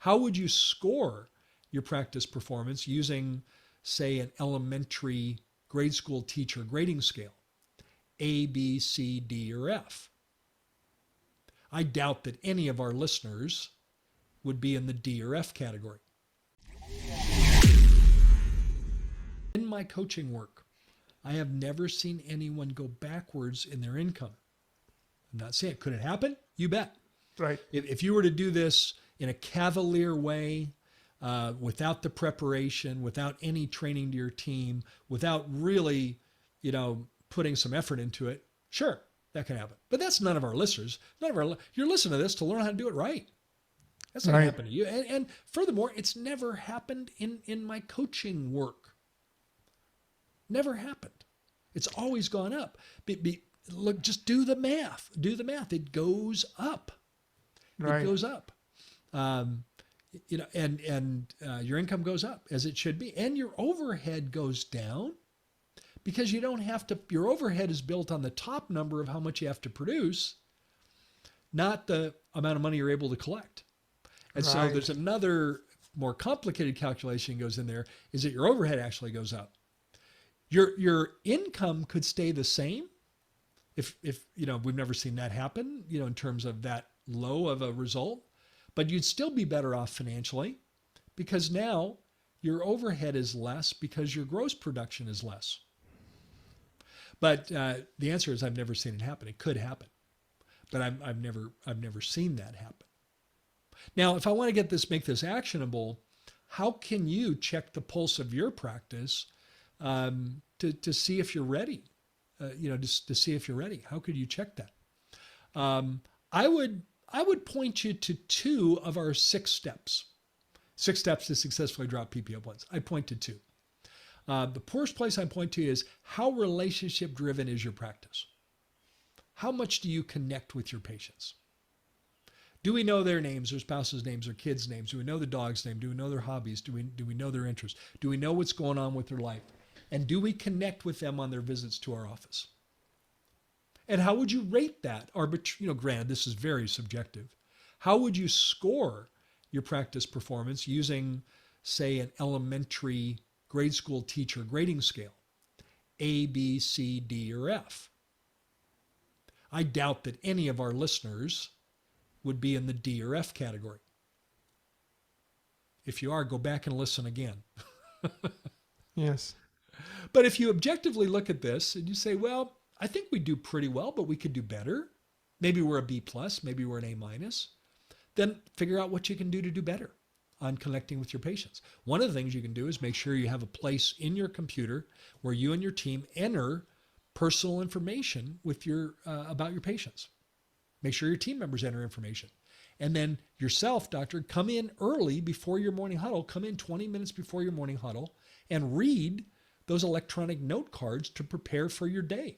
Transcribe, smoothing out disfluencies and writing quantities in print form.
How would you score your practice performance using, say, an elementary grade school teacher grading scale? A, B, C, D, or F? I doubt that any of our listeners would be in the D or F category. In my coaching work, I have never seen anyone go backwards in their income. I'm not saying, could it happen? You bet. Right. If you were to do this in a cavalier way, without the preparation, without any training to your team, without really, putting some effort into it, sure, that can happen. But that's none of our listeners. You're listening to this to learn how to do it right. That's not going to happen to you. And furthermore, it's never happened in my coaching work. Never happened. It's always gone up. Look, just do the math. Do the math. It goes up. Right. It goes up. And your income goes up, as it should be, and your overhead goes down, because you don't have to. Your overhead is built on the top number of how much you have to produce, not the amount of money you're able to collect. And so there's another more complicated calculation goes in there, is that your overhead actually goes up. Your income could stay the same if we've never seen that happen, in terms of that low of a result, but you'd still be better off financially, because now your overhead is less because your gross production is less. But the answer is, I've never seen it happen. It could happen, but I've never seen that happen. Now, if I want to make this actionable, how can you check the pulse of your practice to see if you're ready? To see if you're ready. How could you check that? I would point you to 2 of our 6 steps. 6 steps to successfully drop PPO plans. I point to 2. The first place I point to is, how relationship driven is your practice? How much do you connect with your patients? Do we know their names, their spouses' names, their kids' names? Do we know the dog's name? Do we know their hobbies? Do we know their interests? Do we know what's going on with their life? And do we connect with them on their visits to our office? And how would you rate that? Granted, this is very subjective. How would you score your practice performance using, say, an elementary grade school teacher grading scale? A, B, C, D, or F? I doubt that any of our listeners would be in the D or F category. If you are, go back and listen again. Yes. But if you objectively look at this and you say, well, I think we do pretty well, but we could do better. Maybe we're a B plus, maybe we're an A minus. Then figure out what you can do to do better on connecting with your patients. One of the things you can do is make sure you have a place in your computer where you and your team enter personal information with about your patients. Make sure your team members enter information. And then yourself, doctor, come in early before your morning huddle. Come in 20 minutes before your morning huddle and read those electronic note cards to prepare for your day.